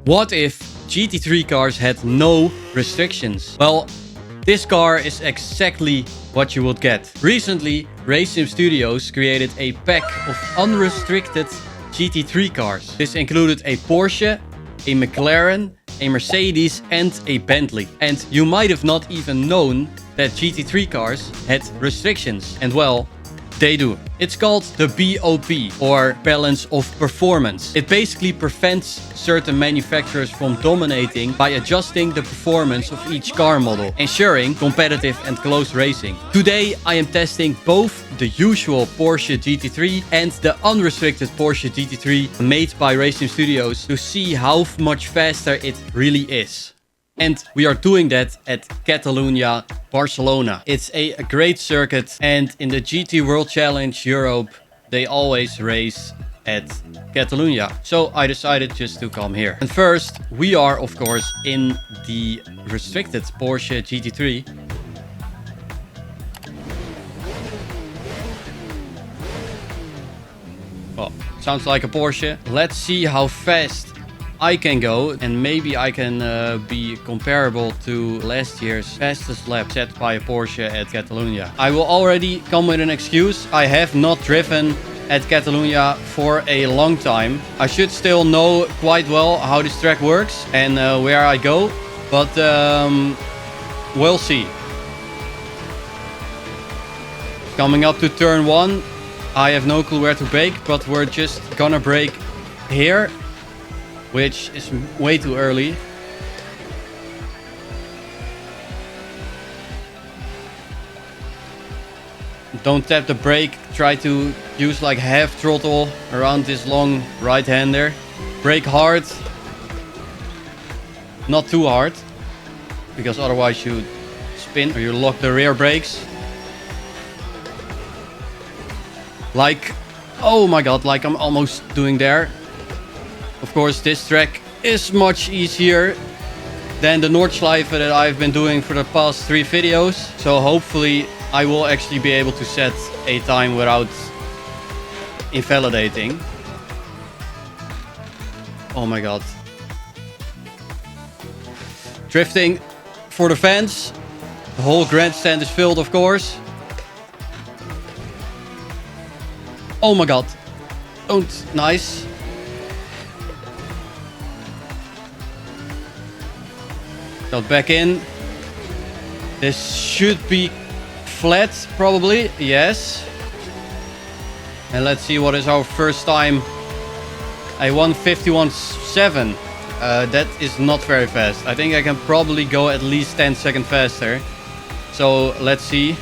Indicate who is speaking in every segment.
Speaker 1: What if GT3 cars had no restrictions? Well, this car is exactly what you would get. Recently, Race Sim Studios created a pack of unrestricted GT3 cars. This included a Porsche, a McLaren, a Mercedes and a Bentley. And you might have not even known that GT3 cars had restrictions. And well, they do. It's called the BOP, or balance of performance. It basically prevents certain manufacturers from dominating by adjusting the performance of each car model, ensuring competitive and close racing. Today I am testing both the usual Porsche GT3 and the unrestricted Porsche GT3 made by Race Sim Studios to see how much faster it really is. And we are doing that at Catalunya, Barcelona. It's a great circuit, and in the GT World Challenge Europe, they always race at Catalunya. So I decided just to come here. And first, we are of course in the restricted Porsche GT3. Well, sounds like a Porsche. Let's see how fast I can go, and maybe I can be comparable to last year's fastest lap set by a Porsche at Catalunya. I will already come with an excuse. I have not driven at Catalunya for a long time. I should still know quite well how this track works and where I go, but we'll see. Coming up to turn 1, I have no clue where to brake, but we're just gonna brake here, which is way too early. Don't tap the brake, try to use like half throttle around this long right-hander. Brake hard, not too hard, because otherwise you spin or you lock the rear brakes. Like, oh my god, like I'm almost doing there. Of course, this track is much easier than the Nordschleife that I've been doing for the past 3 videos. So hopefully I will actually be able to set a time without invalidating. Oh my god. Drifting for the fans. The whole grandstand is filled, of course. Oh my god. Don't. Nice. Got back in. This should be flat, probably. Yes. And let's see what is our first time. A 1:51.7. That is not very fast. I think I can probably go at least 10 seconds faster. So let's see.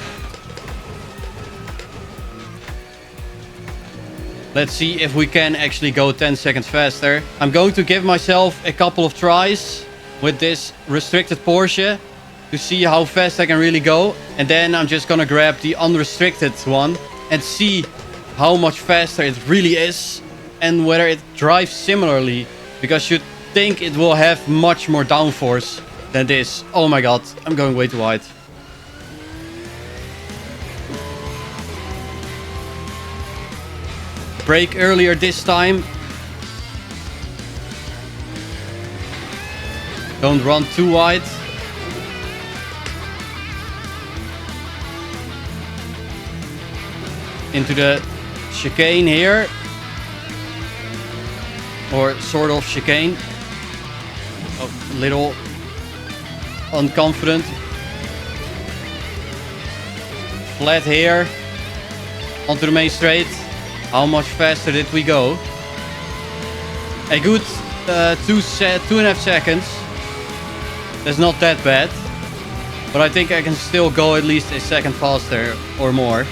Speaker 1: Let's see if we can actually go 10 seconds faster. I'm going to give myself a couple of tries with this restricted Porsche to see how fast I can really go, and then I'm just gonna grab the unrestricted one and see how much faster it really is and whether it drives similarly, because you'd think it will have much more downforce than this. Oh my god, I'm going way too wide. Brake earlier this time. Don't run too wide. Into the chicane here. Or sort of chicane. Oh, a little unconfident. Flat here. Onto the main straight. How much faster did we go? A good 2.5 seconds. That's not that bad, but I think I can still go at least a second faster or more.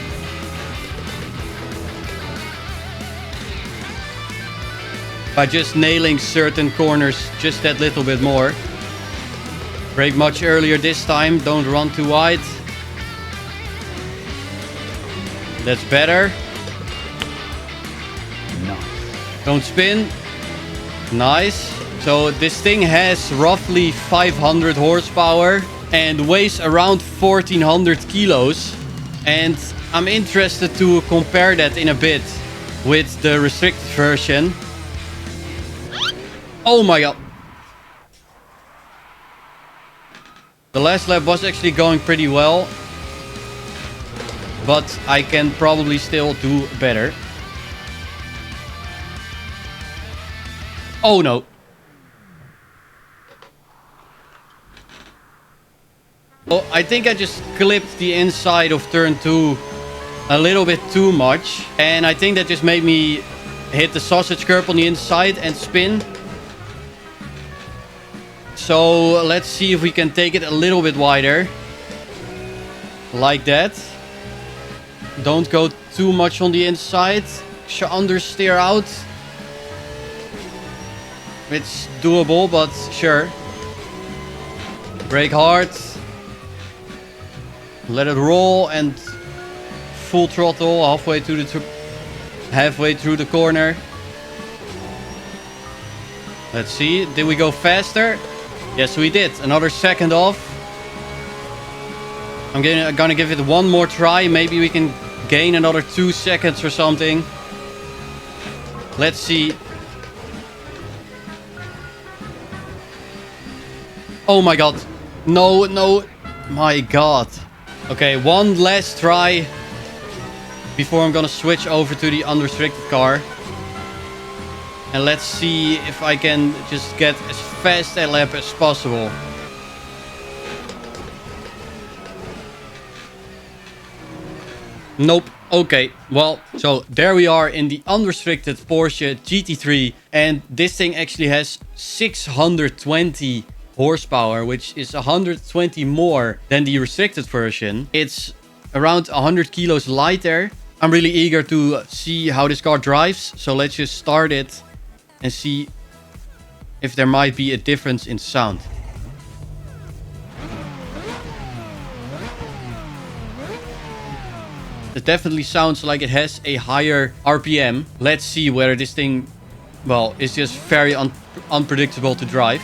Speaker 1: By just nailing certain corners just that little bit more. Brake much earlier this time, don't run too wide. That's better. No. Don't spin. Nice. So this thing has roughly 500 horsepower and weighs around 1400 kilos. And I'm interested to compare that in a bit with the restricted version. Oh my god. The last lap was actually going pretty well. But I can probably still do better. Oh no. Oh, I think I just clipped the inside of turn 2 a little bit too much. And I think that just made me hit the sausage curb on the inside and spin. So let's see if we can take it a little bit wider. Like that. Don't go too much on the inside. Understeer out. It's doable, but sure. Brake hard. Let it roll and full throttle halfway through the corner. Let's see. Did we go faster? Yes, we did. Another second off. I'm gonna give it one more try. Maybe we can gain another 2 seconds or something. Let's see. Oh my god. No, no. My god. Okay, one last try before I'm gonna switch over to the unrestricted car. And let's see if I can just get as fast a lap as possible. Nope. Okay. Well, so there we are in the unrestricted Porsche GT3. And this thing actually has 620 horsepower, which is 120 more than the restricted version. It's around 100 kilos lighter. I'm really eager to see how this car drives. So let's just start it and see if there might be a difference in sound. It definitely sounds like it has a higher RPM. Let's see whether this thing, well, is just very unpredictable to drive.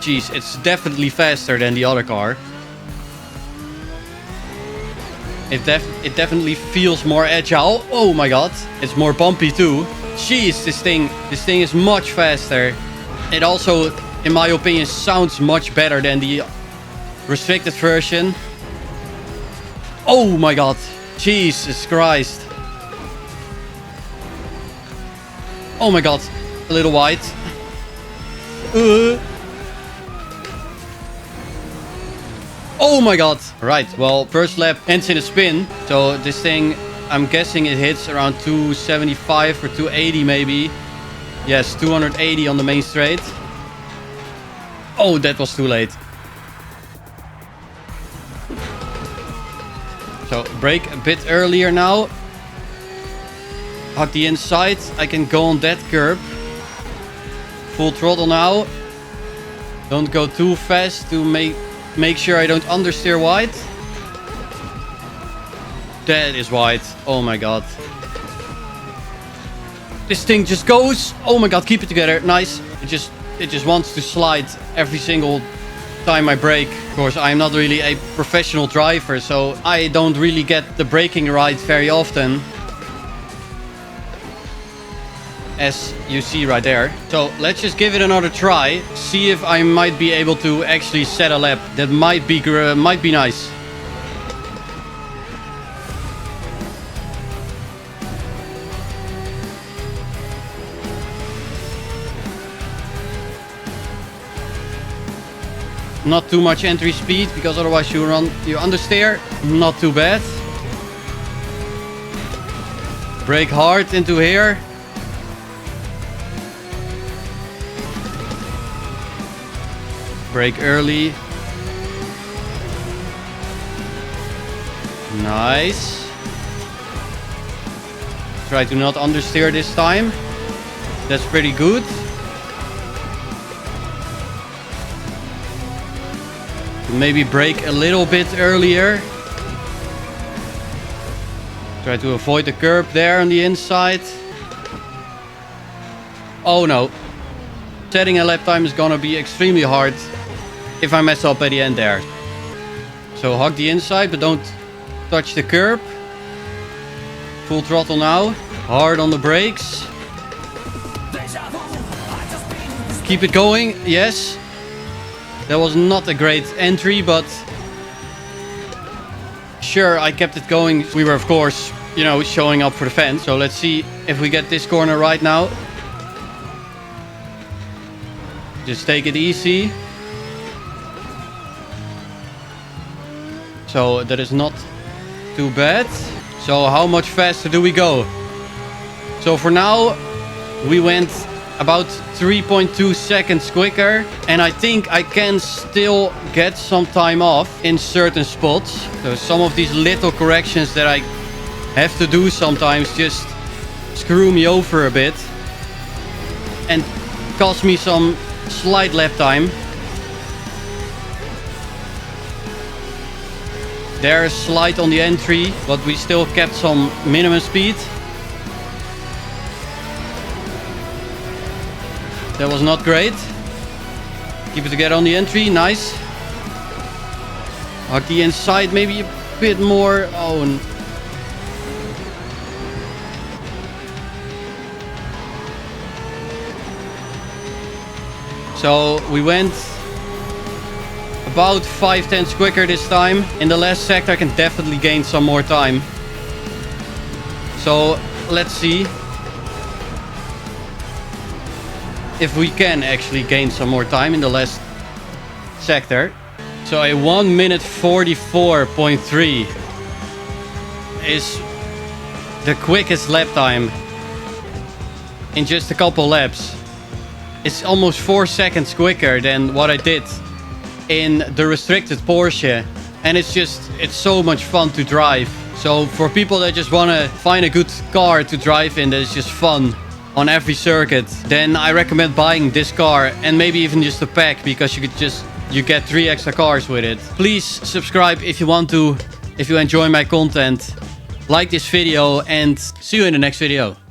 Speaker 1: Jeez, it's definitely faster than the other car. It definitely feels more agile. Oh my god. It's more bumpy too. Jeez, this thing is much faster. It also, in my opinion, sounds much better than the restricted version. Oh my god. Jesus Christ. Oh my god. A little wide. Oh my god. Right, well, first lap ends in a spin. So this thing, I'm guessing it hits around 275 or 280 maybe. Yes, 280 on the main straight. Oh, that was too late. So brake a bit earlier now. Hug the inside. I can go on that curb. Full throttle now. Don't go too fast to make sure I don't understeer wide. That is wide. Oh my god. This thing just goes. Oh my god, keep it together. Nice. It just wants to slide every single time I brake. Of course, I'm not really a professional driver, so I don't really get the braking right very often. As you see right there. So let's just give it another try. See if I might be able to actually set a lap. That might be nice. Not too much entry speed, because otherwise you understeer. Not too bad. Brake hard into here. Brake early. Nice. Try to not understeer this time. That's pretty good. Maybe brake a little bit earlier. Try to avoid the curb there on the inside. Oh no. Setting a lap time is gonna be extremely hard if I mess up at the end there. So hug the inside, but don't touch the curb. Full throttle now. Hard on the brakes. Keep it going. Yes. That was not a great entry, but sure, I kept it going. We were, of course, you know, showing up for the fans. So let's see if we get this corner right now. Just take it easy. So that is not too bad. So how much faster do we go? So for now, we went about 3.2 seconds quicker. And I think I can still get some time off in certain spots. So some of these little corrections that I have to do sometimes just screw me over a bit. And cost me some slight lap time. There's slight on the entry, but we still kept some minimum speed. That was not great. Keep it together on the entry. Nice. Hug the inside maybe a bit more. Oh. So we went about 5/10 quicker this time. In the last sector I can definitely gain some more time. So let's see if we can actually gain some more time in the last sector. So a 1 minute 44.3 is the quickest lap time in just a couple laps. It's almost 4 seconds quicker than what I did in the restricted Porsche. And it's so much fun to drive. So for people that just want to find a good car to drive in that is just fun on every circuit, then I recommend buying this car and maybe even just a pack, because you get 3 extra cars with it. Please subscribe if you want to, if you enjoy my content. Like this video and see you in the next video.